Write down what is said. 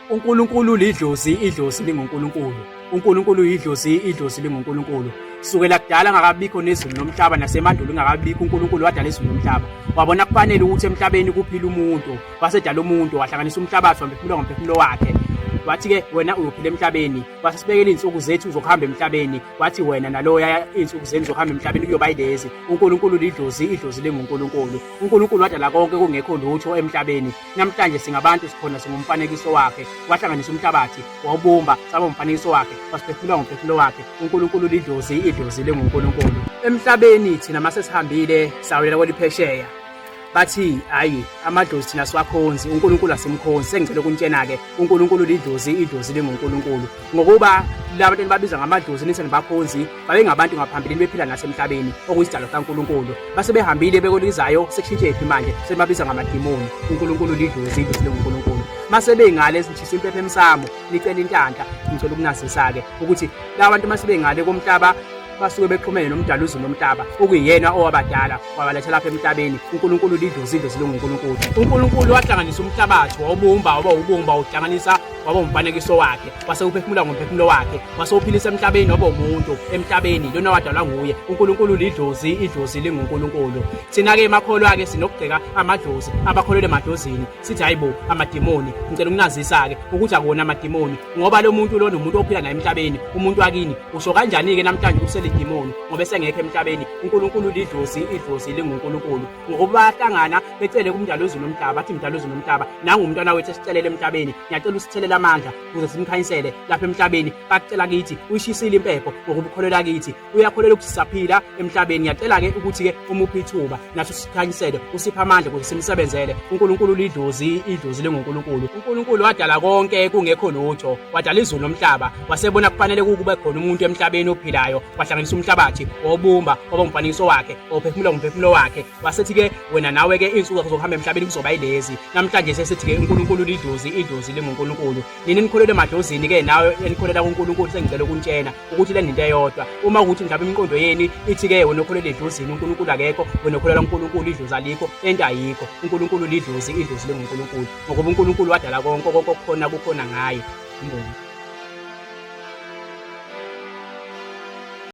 uNkulunkulu lidlozi, idlozi linguNkulunkulu. uNkulunkulu yidlozi, idlozi linguNkulunkulu. Sukela kudala ngakabikho nezulu nomhlaba, nasemandulo ngakabikho uNkulunkulu wadala izulu nomhlaba. Wabona kufanele ukuthi emhlabeni kuphile umuntu, wasedala umuntu, wahlanganisa umhlabathi wamphefumula ngomphefumulo wakhe. Wathi-ke wena uyophila emhlabeni, wasesibekela iy'nsuku zethu zokuhamba emhlabeni, wathi wena naloya iy'nsuku zenu zokuhamba emhlabeni kuyoba yilezi. uNkulunkulu lidlozi, idlozi linguNkulunkulu. uNkulunkulu wadala konke kungekho lutho emhlabeni. Namhlanje singabantu sikhona singumfanekiso wakhe. Wahlanganisa umhlabathi, wawubumba, saba umfanekiso wakhe, wasiphefumula ngomphefumulo wakhe. uNkulunkulu lidlozi, idlozi linguNkulunkulu. Emhlabeni thina mase sihambile sawela kweliphesheya, bathi hayi amadlozi thina siwakhonzi, uNkulunkulu asimkhonzi. Sengicela ukuntshena-ke uNkulunkulu lidlozi, idlozi linguNkulunkulu. Ngokuba laba bantu babiza ngamadlozi nithi nibakhonzi babengabantu ngaphambilini bephila nasemhlabeni okuyisidalo kaNkulunkulu. Base behambile bekolizayo sekushintshe phi manje sebabiza ngamadimoni. uNkulunkulu lidlozi, idlozi linguNkulunkulu. Mase bengale sithisa impepho emsamo nicela intanta, ngicela ukunazisa-ke ukuthi laba bantu mase bengale komhlaba basuke bexhumene nomdala uzulu nomhlaba okuyena owabadala wabaletha lapha emhlabeni. uNkulunkulu lidlozi, idlozi linguNkulunkulu. uNkulunkulu wahlanganisa umhlabathi, wawubumba, waba ubumba, wawuhlanganisa waba umfanekiso wakhe, wase uphefumula ngomphefumulo wakhe, wase uphilisa emhlabeni waba umuntu emhlabeni, lona wadalwa nguye. uNkulunkulu lidlozi, idlozi linguNkulunkulu. Thina-ke emakholwa-ke sinokugxeka amadlozi, abakholelwa emadlozini sithi hayibo amadimoni. Ngicela ukunazisa-ke ukuthi akuwona amadimoni, ngoba lo muntu lona umuntu ophila naye emhlabeni. Umuntu wakini usho kanjani-ke namhlanje ukuthi idimoni ngoba esengekho emhlabeni? uNkulunkulu lidlozi, idlozi linguNkulunkulu. Ngoba bahlangana becele kumdala wezulu nomhlaba, athi mdala wezulu nomhlaba, nangu umntwana wethu esicelele emhlabeni, ngiyacela usithelele amandla ukuze simkhanyisele lapha emhlabeni. Bakucela kithi uyishisile impepho ngokuba ukholelwa kithi, uyakholelwa ukuthi sisaphila emhlabeni. Ngiyacela-ke ukuthi-ke umuphe ithuba nathi usikhanyisele, usiphe amandla ukuze simsebenzele. uNkulunkulu lidlozi, idlozi linguNkulunkulu. uNkulunkulu wadala konke kungekho lutho, wadala izulu nomhlaba, wasebona kufanele kube khona umuntu emhlabeni ophilayo. Wahlanganisa umhlabathi, wawubumba, waba umfanekiso wakhe, wawuphefumula ngomphefumulo wakhe. Wasethi-ke wena nawe-ke iy'nsuku zakho zokuhamba emhlabeni kuzoba yilezi. Namhlanje sesithi-ke uNkulunkulu lidlozi, idlozi linguNkulunkulu. Nini nikholelwa emadlozini-ke nawe enikholelwa kuNkulunkulu sengicela ukuntshena ukuthi le into eyodwa. Uma ukuthi mhlawumbe imiqondo yeni ithi-ke wena ukholelwa edlozini uNkulunkulu akekho, wena ukholelwa kuNkulunkulu idlozi alikho, into ayikho. uNkulunkulu lidlozi, idlozi linguNkulunkulu. Ngoba uNkulunkulu wadala konke okukhona kukhona ngaye. Ngibonge.